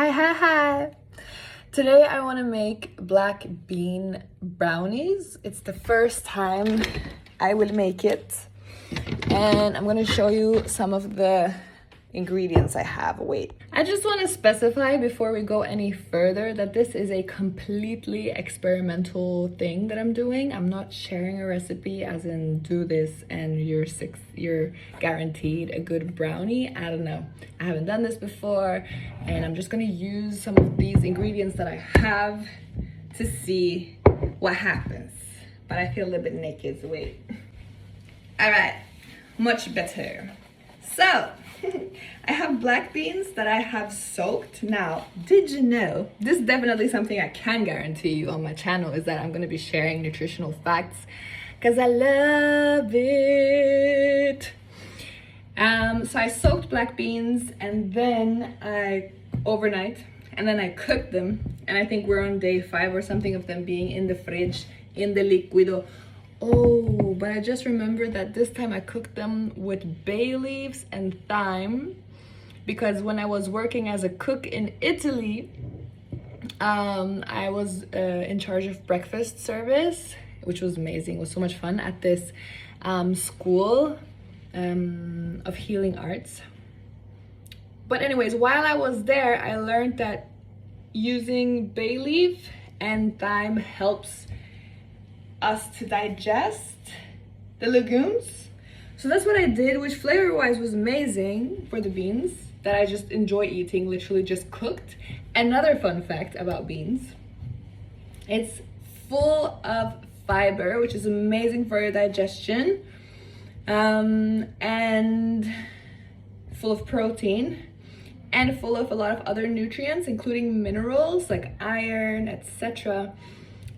Hi. Today I want to make black bean brownies. It's the first time I will make it. And I'm going to show you some of the ingredients I have. Wait. I just want to specify before we go any further that this is a completely experimental thing that I'm doing. I'm not sharing a recipe as in do this and you're guaranteed a good brownie. I don't know. I haven't done this before and I'm just going to use some of these ingredients that I have to see what happens. But I feel a little bit naked, so wait. All right, much better. So, I have black beans that I have soaked. Now, did you know, this is definitely something I can guarantee you on my channel, is that I'm going to be sharing nutritional facts because I love it. So I soaked black beans and then overnight, and then I cooked them. And I think we're on day 5 or something of them being in the fridge, in the liquido. Oh, but I just remembered that this time I cooked them with bay leaves and thyme because when I was working as a cook in Italy, I was in charge of breakfast service, which was amazing. It was so much fun at this school of healing arts. But anyways, while I was there, I learned that using bay leaf and thyme helps us to digest the legumes. So that's what I did, which flavor wise was amazing for the beans that I just enjoy eating, literally just cooked. Another fun fact about beans, it's full of fiber, which is amazing for your digestion, and full of protein and full of a lot of other nutrients, including minerals like iron, etc.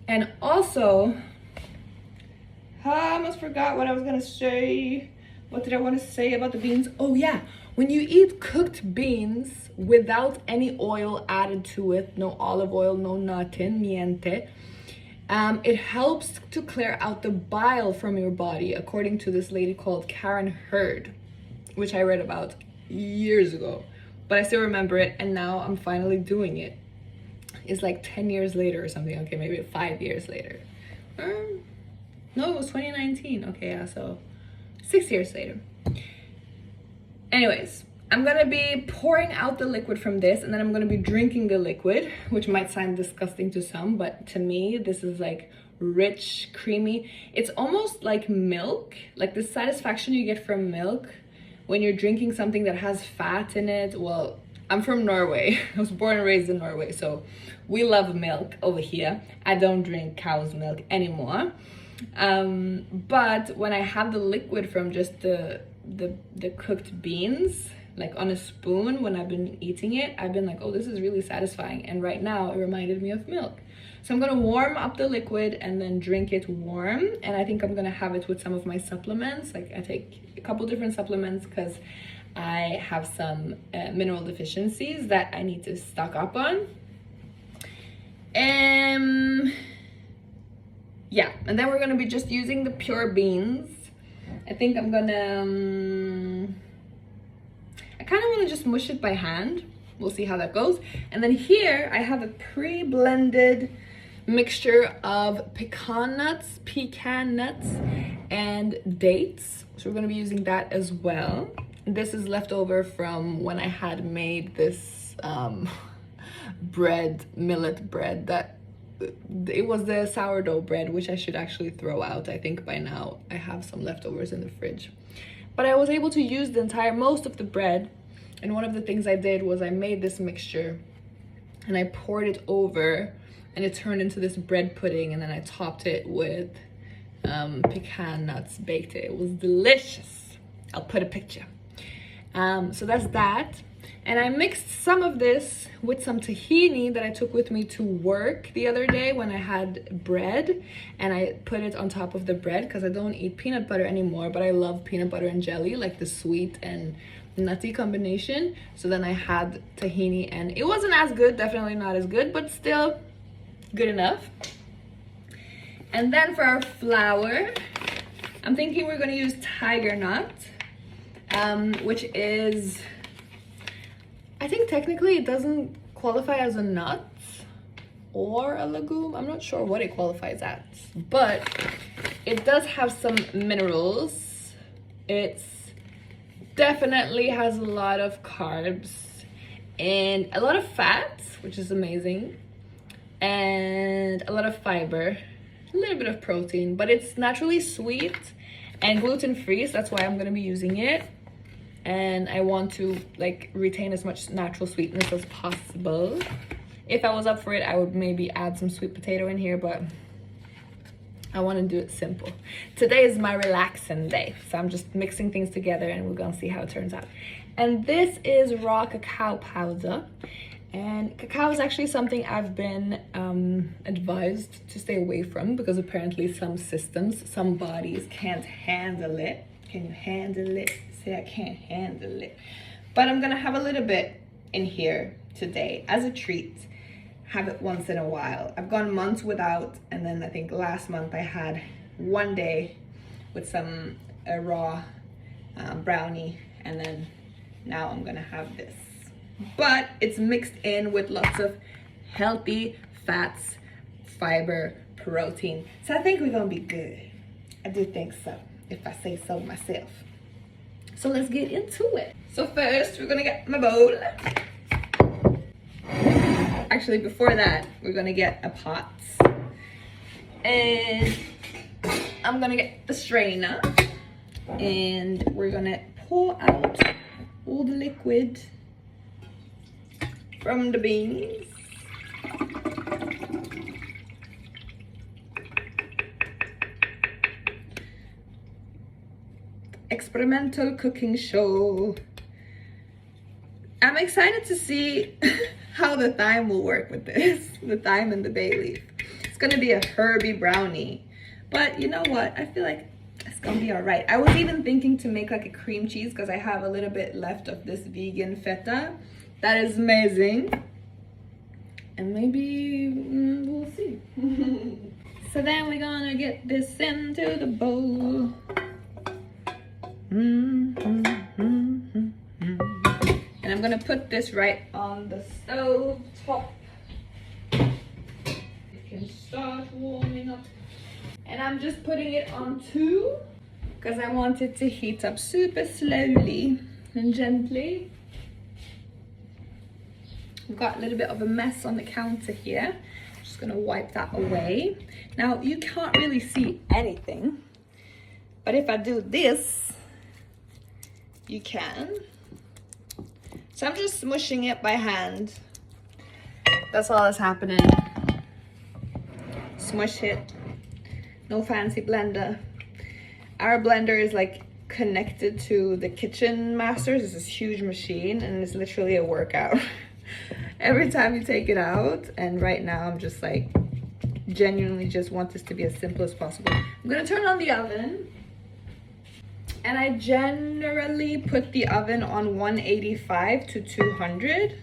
And also, I almost forgot what I was gonna say. What did I want to say about the beans? Oh yeah, when you eat cooked beans without any oil added to it, no olive oil, no nothing, niente, it helps to clear out the bile from your body, according to this lady called Karen Hurd, which I read about years ago. But I still remember it, and now I'm finally doing it. It's like 10 years later or something. Okay, maybe 5 years later. No, it was 2019. Okay, yeah, so 6 years later. Anyways, I'm gonna be pouring out the liquid from this, and then I'm gonna be drinking the liquid, which might sound disgusting to some, but to me, this is like rich, creamy. It's almost like milk, like the satisfaction you get from milk when you're drinking something that has fat in it. Well, I'm from Norway. I was born and raised in Norway, so we love milk over here. I don't drink cow's milk anymore. But when I have the liquid from just the cooked beans, like on a spoon, when I've been eating it, I've been like, oh, this is really satisfying. And right now it reminded me of milk. So I'm gonna warm up the liquid and then drink it warm. And I think I'm gonna have it with some of my supplements. Like I take a couple different supplements because I have some mineral deficiencies that I need to stock up on. Yeah, and then we're gonna be just using the pure beans. I think I'm gonna, I kind of want to just mush it by hand. We'll see how that goes. And then here I have a pre-blended mixture of pecan nuts, and dates. So we're gonna be using that as well. This is leftover from when I had made this millet bread that it was the sourdough bread, which I should actually throw out. I think by now I have some leftovers in the fridge. But I was able to use most of the bread. And one of the things I did was I made this mixture and I poured it over and it turned into this bread pudding, and then I topped it with pecan nuts, baked it. It was delicious. I'll put a picture. So that's that. And I mixed some of this with some tahini that I took with me to work the other day when I had bread, and I put it on top of the bread because I don't eat peanut butter anymore, but I love peanut butter and jelly, like the sweet and nutty combination. So then I had tahini and it wasn't as good, definitely not as good, but still good enough. And then for our flour, I'm thinking we're gonna use tiger nut, which is, I think technically it doesn't qualify as a nut or a legume. I'm not sure what it qualifies as, but it does have some minerals. It's definitely has a lot of carbs and a lot of fats, which is amazing, and a lot of fiber, a little bit of protein, but it's naturally sweet and gluten-free, so that's why I'm gonna be using it. And I want to like retain as much natural sweetness as possible. If I was up for it, I would maybe add some sweet potato in here, but I want to do it simple. Today is my relaxing day, so I'm just mixing things together and we're gonna see how it turns out. And this is raw cacao powder. And cacao is actually something I've been advised to stay away from because apparently some systems, some bodies can't handle it. Can you handle it? Say I can't handle it. But I'm gonna have a little bit in here today as a treat. Have it once in a while. I've gone months without, and then I think last month I had one day with some raw brownie, and then now I'm gonna have this. But it's mixed in with lots of healthy fats, fiber, protein. So I think we're gonna be good. I do think so, if I say so myself. So let's get into it. So first we're gonna get my bowl. Actually, before that, we're gonna get a pot. And I'm gonna get the strainer. And we're gonna pour out all the liquid from the beans. Experimental cooking show. I'm excited to see how the thyme will work with this. The thyme and the bay leaf. It's gonna be a herby brownie. But you know what? I feel like it's gonna be all right. I was even thinking to make like a cream cheese because I have a little bit left of this vegan feta. That is amazing. And maybe we'll see. So then we're gonna get this into the bowl. And I'm gonna put this right on the stove top. It can start warming up. And I'm just putting it on 2 because I want it to heat up super slowly and gently. I've got a little bit of a mess on the counter here. I'm just gonna wipe that away. Now you can't really see anything, but if I do this, you can. So I'm just smushing it by hand. That's all that's happening. Smush it. No fancy blender. Our blender is like connected to the Kitchen Masters. It's this huge machine and it's literally a workout. Every time you take it out, and right now I'm just like genuinely just want this to be as simple as possible. I'm gonna turn on the oven. And I generally put the oven on 185 to 200.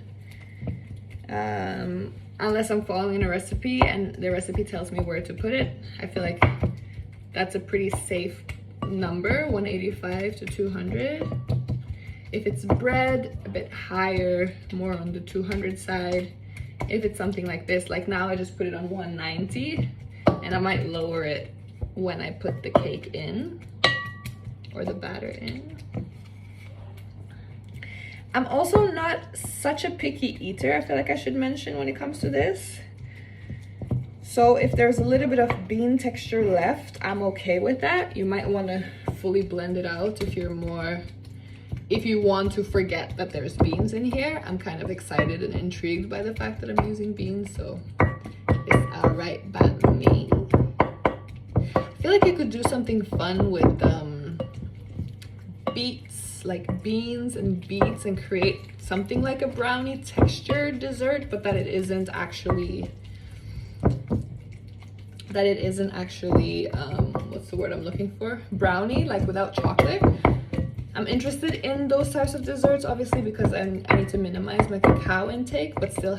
Unless I'm following a recipe and the recipe tells me where to put it. I feel like that's a pretty safe number, 185 to 200. If it's bread, a bit higher, more on the 200 side. If it's something like this, like now I just put it on 190, and I might lower it when I put the cake in. Or the batter in. I'm also not such a picky eater, I feel like I should mention when it comes to this. So if there's a little bit of bean texture left, I'm okay with that. You might want to fully blend it out if you want to forget that there's beans in here. I'm kind of excited and intrigued by the fact that I'm using beans, so it's all right by me. I feel like you could do something fun with beets, like beans and beets, and create something like a brownie texture dessert, but that it isn't actually what's the word I'm looking for, brownie, like without chocolate. I'm interested in those types of desserts, obviously, because I need to minimize my cacao intake, but still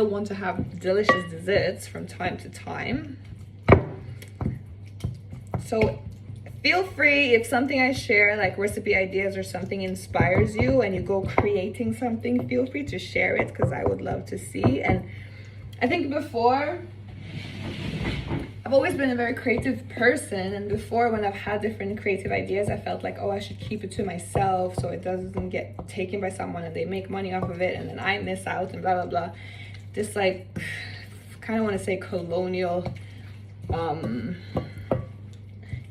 want to have delicious desserts from time to time. So feel free, if something I share, like recipe ideas or something, inspires you and you go creating something, feel free to share it, because I would love to see. And I think before, I've always been a very creative person, and before, when I've had different creative ideas, I felt like, oh, I should keep it to myself so it doesn't get taken by someone and they make money off of it and then I miss out and blah blah blah. This, like, kind of want to say colonial,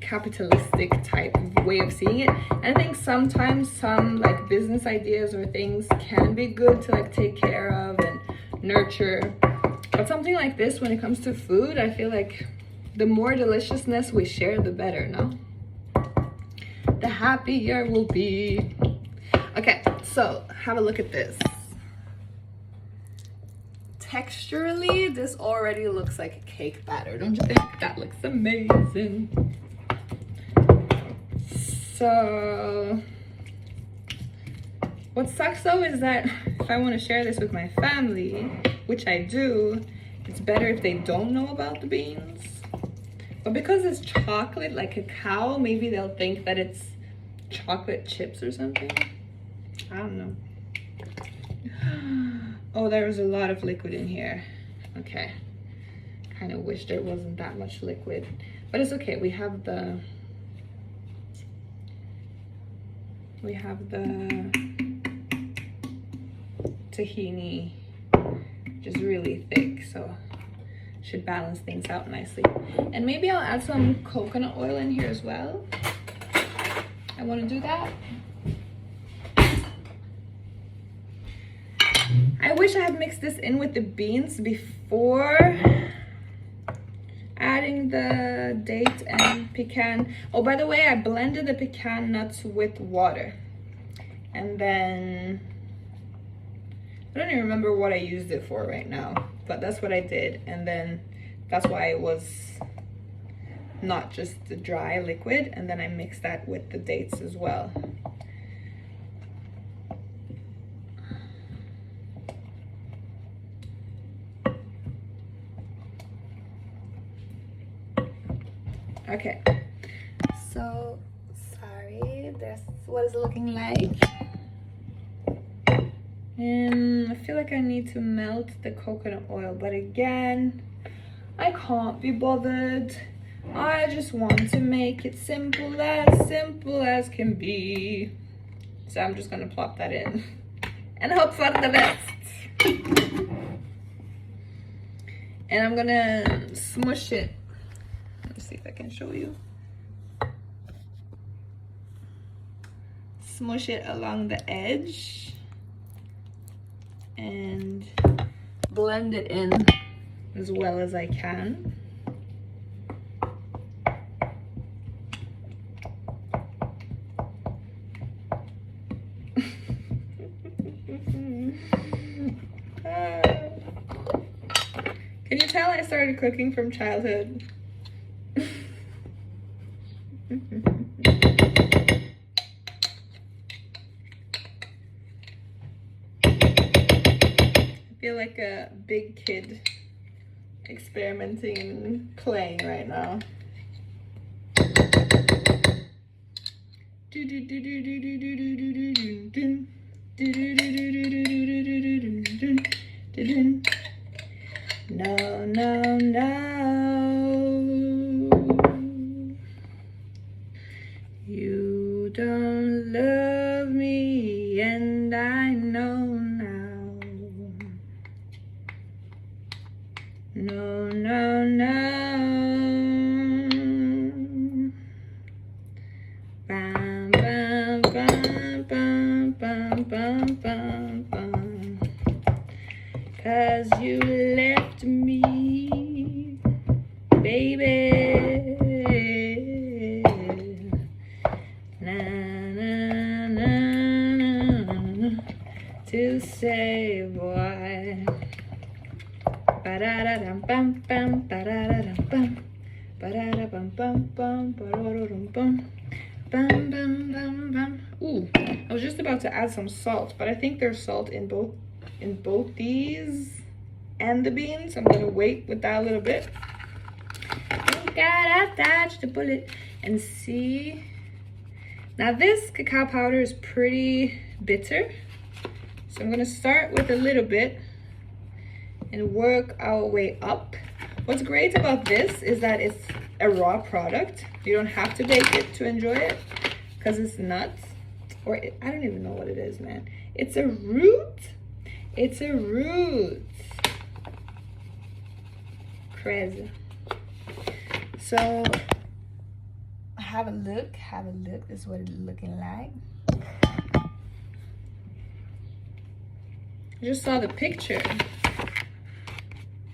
capitalistic type of way of seeing it. And I think sometimes some, like, business ideas or things can be good to, like, take care of and nurture, but something like this, when it comes to food, I feel like the more deliciousness we share, the better, no? The happier we'll be. Okay, so have a look at this. Texturally, this already looks like a cake batter, don't you think? That looks amazing. So what sucks though is that if I want to share this with my family, which I do, it's better if they don't know about the beans. But because it's chocolate, like cacao, maybe they'll think that it's chocolate chips or something. I don't know. Oh, there was a lot of liquid in here. Okay. Kind of wish there wasn't that much liquid. But it's okay. We have the tahini, which is really thick, so should balance things out nicely. And maybe I'll add some coconut oil in here as well. I want to do that. I wish I had mixed this in with the beans before adding the date and pecan. Oh, by the way, I blended the pecan nuts with water, and then I don't even remember what I used it for right now, but that's what I did. And then that's why it was not just the dry liquid, and then I mixed that with the dates as well. Okay, so sorry, that's what it's looking like. And I feel like I need to melt the coconut oil, but again, I can't be bothered. I just want to make it simple as can be. So I'm just gonna plop that in and hope for the best. And I'm gonna smush it. Let's see if I can show you. Smush it along the edge and blend it in as well as I can. Can you tell I started cooking from childhood? I feel like a big kid experimenting and playing right now. No, no, no. You don't love me, and I know now. No, no, no. Bam, bam, bam, bam, bam, bam, bam, bam. 'Cause you left me, baby. Na, na, na, na, to say why. Ba-da-da-dum, bum, bum, ba-da-da-dum, bum. Ba-da-da-bum, bum, bum, ba-da-da-dum, bum. Bum, bum, bum, bum. Ooh, I was just about to add some salt, but I think there's salt in both these and the beans. I'm gonna wait with that a little bit. gotta dodge the bullet and see. Now this cacao powder is pretty bitter, so I'm gonna start with a little bit and work our way up. What's great about this is that it's a raw product. You don't have to bake it to enjoy it because it's nuts, or I don't even know what it is, man. It's a root. It's a root. Crazy. So have a look. This is what it's looking like. I just saw the picture.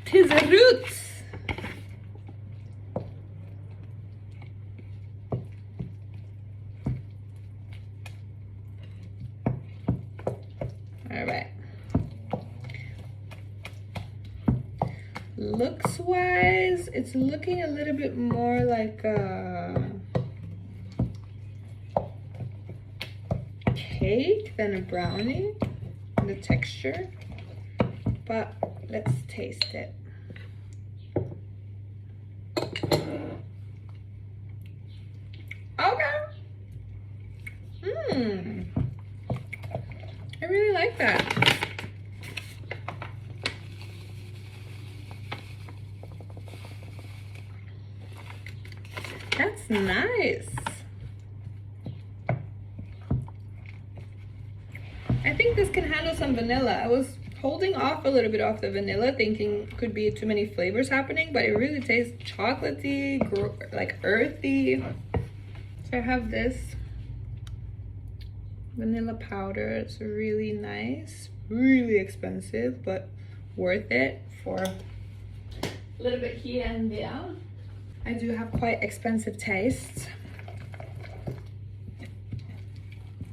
Tis a root. All right. Looks wise, it's looking a little bit more like a cake than a brownie in the texture, but let's taste it. Okay. I really like that. That's nice. I think this can handle some vanilla. I was holding off a little bit off the vanilla, thinking could be too many flavors happening, but it really tastes chocolatey, like earthy. So I have this vanilla powder. It's really nice, really expensive, but worth it for a little bit here and there. I do have quite expensive tastes,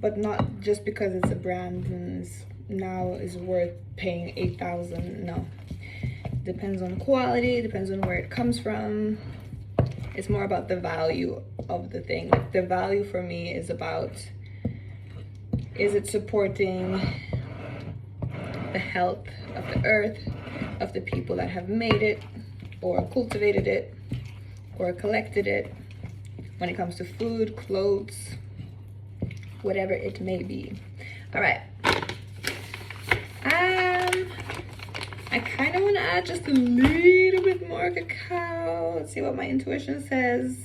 but not just because it's a brand and now is worth paying 8,000. No, depends on the quality, depends on where it comes from. It's more about the value of the thing. Like, the value for me is about, is it supporting the health of the earth, of the people that have made it or cultivated it or collected it, when it comes to food, clothes, whatever it may be. All right. I kind of want to add just a little bit more cacao. Let's see what my intuition says.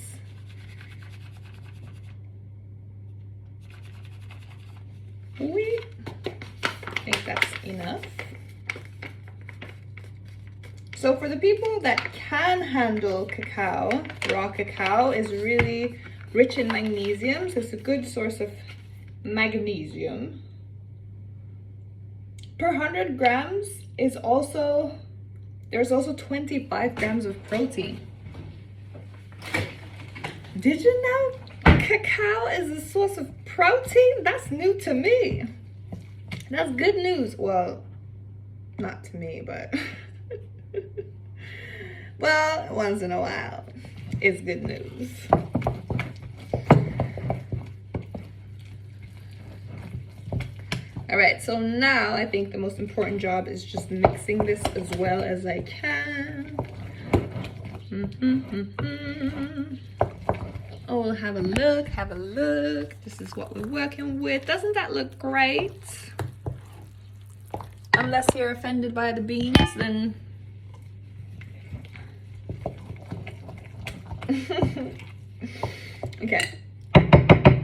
I think that's enough. So for the people that can handle cacao, raw cacao is really rich in magnesium, so it's a good source of magnesium. Per 100 grams is also, there's also 25 grams of protein. Did you know cacao is a source of protein? That's new to me. That's good news. Well, not to me, but well, once in a while, it's good news. All right, so now I think the most important job is just mixing this as well as I can. Oh, have a look, have a look. This is what we're working with. Doesn't that look great? Unless you're offended by the beans, then okay.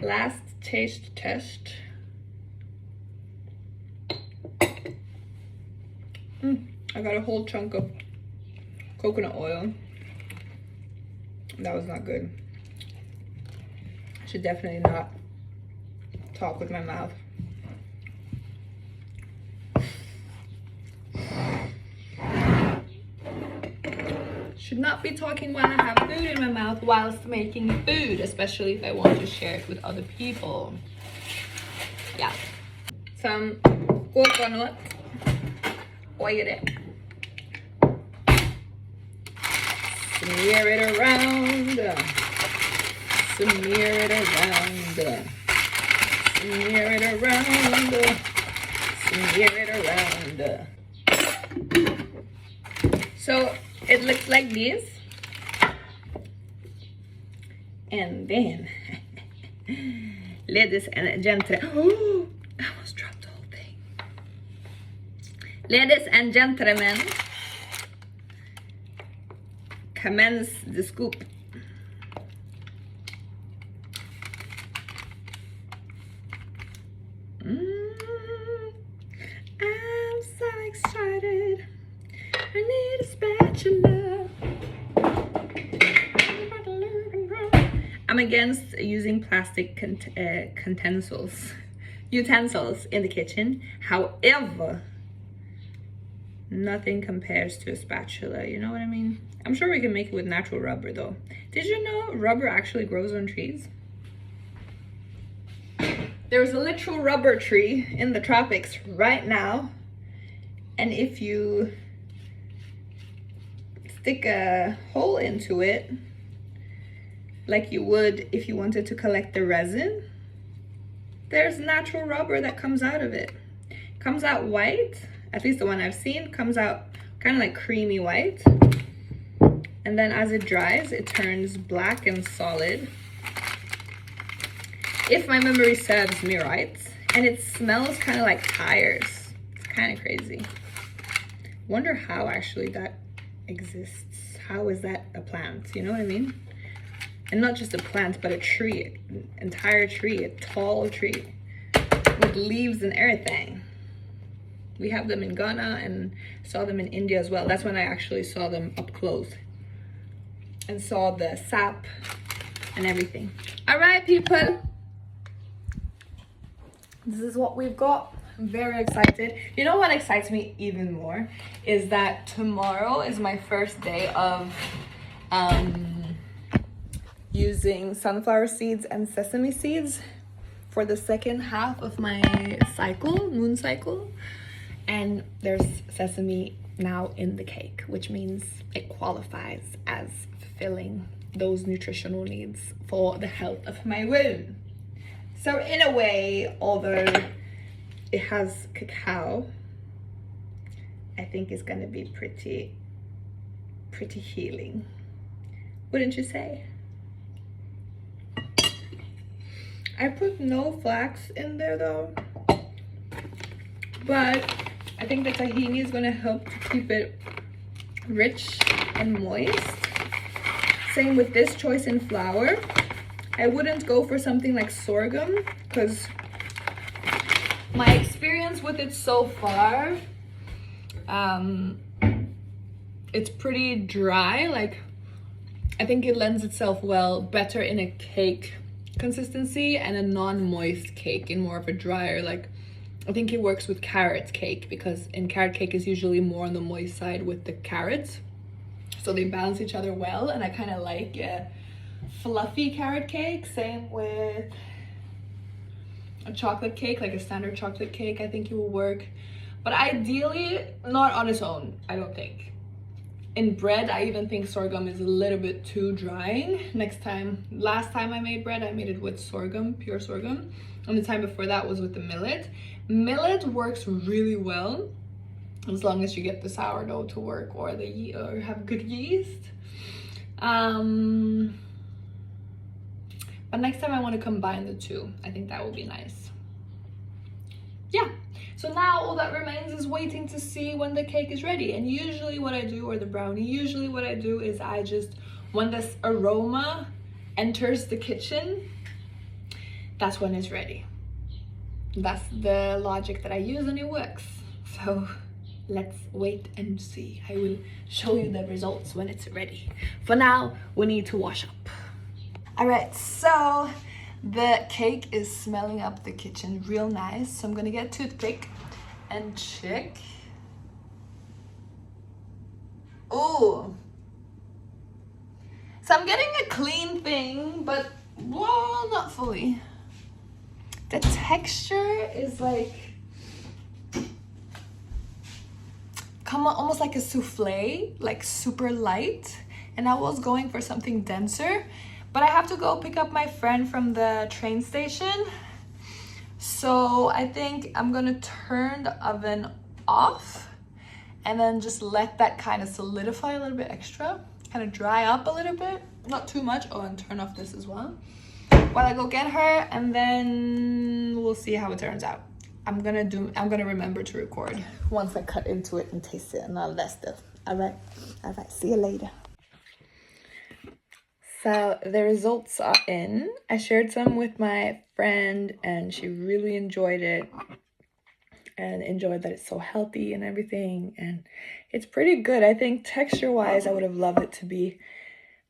Last taste test. I got a whole chunk of coconut oil. That was not good. I should definitely not talk with my mouth. Should not be talking while I have food in my mouth whilst making food, especially if I want to share it with other people. Yeah. Some coconut oil. Smear it around. Smear it around. Smear it around. Smear it around. So it looks like this. And then, ladies and gentlemen, oh, I almost dropped the whole thing. Ladies and gentlemen, commence the scoop. I'm so excited. I need a spatula. I'm against using plastic utensils in the kitchen. However, nothing compares to a spatula, you know what I mean? I'm sure we can make it with natural rubber though. Did you know rubber actually grows on trees? There's a literal rubber tree in the tropics right now. And if you stick a hole into it, like you would if you wanted to collect the resin, there's natural rubber that comes out of it. Comes out white, at least the one I've seen, comes out kind of like creamy white. And then as it dries, it turns black and solid, if my memory serves me right. And it smells kind of like tires. It's kind of crazy. Wonder how actually that exists. How is that a plant? You know what I mean? And not just a plant, but a tree, an entire tree, a tall tree with leaves and everything. We have them in Ghana and saw them in India as well. That's when I actually saw them up close and saw the sap and everything. All right, people. This is what we've got. I'm very excited. You know what excites me even more is that tomorrow is my first day of using sunflower seeds and sesame seeds for the second half of my cycle, moon cycle. And there's sesame now in the cake, which means it qualifies as fulfilling those nutritional needs for the health of my womb. So in a way, although it has cacao, I think it's gonna be pretty healing. Wouldn't you say? I put no flax in there though, but I think the tahini is gonna help to keep it rich and moist. Same with this choice in flour. I wouldn't go for something like sorghum because my experience with it so far, it's pretty dry. Like, I think it lends itself better in a cake consistency and a non-moist cake in more of a drier, like, I think it works with carrot cake because in carrot cake is usually more on the moist side with the carrots. So they balance each other well, and I kind of like fluffy carrot cake. Same with a chocolate cake, like a standard chocolate cake. I think it will work, but ideally not on its own, I don't think. In bread, I even think sorghum is a little bit too drying. Last time I made bread, I made it with sorghum, pure sorghum, and the time before that was with the millet. Millet works really well as long as you get the sourdough to work or have good yeast. But next time I want to combine the two. I think that will be nice. Yeah, so now all that remains is waiting to see when the cake is ready. And usually what I do, or the brownie, usually what I do is I just, when this aroma enters the kitchen, that's when it's ready. That's the logic that I use and it works. So let's wait and see. I will show you the results when it's ready. For now, we need to wash up. All right, so the cake is smelling up the kitchen real nice. So I'm gonna get a toothpick and check. Oh, so I'm getting a clean thing, but well, not fully. The texture is like, almost like a souffle, like super light. And I was going for something denser, but I have to go pick up my friend from the train station. So I think I'm gonna turn the oven off and then just let that kind of solidify a little bit extra. kind of dry up a little bit, not too much. Oh, and turn off this as well while I go get her, and then we'll see how it turns out. I'm gonna remember to record once I cut into it and taste it and all that stuff. All right, see you later. So the results are in. I shared some with my friend and she really enjoyed it and enjoyed that it's so healthy and everything, and it's pretty good. I think texture wise I would have loved it to be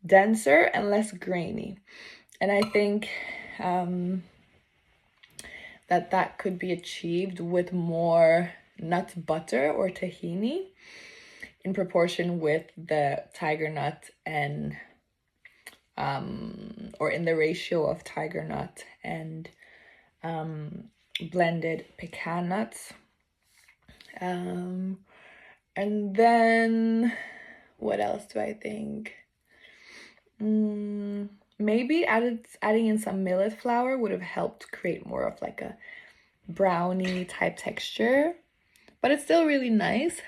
denser and less grainy, and I think that could be achieved with more nut butter or tahini in proportion with the tiger nut and or in the ratio of tiger nut and blended pecan nuts. And then what else do I think? Maybe adding in some millet flour would have helped create more of like a brownie type texture, but it's still really nice.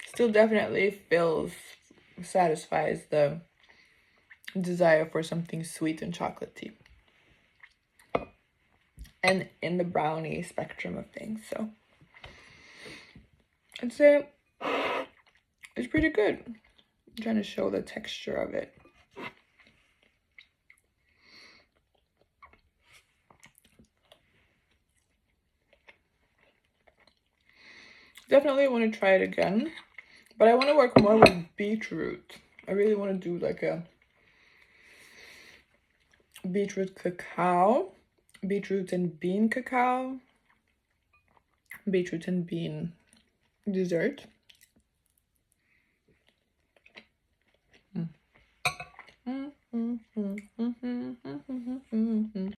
Still definitely satisfies the desire for something sweet and chocolatey, and in the brownie spectrum of things. So I'd say it's pretty good. I'm trying to show the texture of it. Definitely want to try it again, but I want to work more with beetroot. I really want to do like a beetroot cacao, beetroot and bean cacao, beetroot and bean dessert.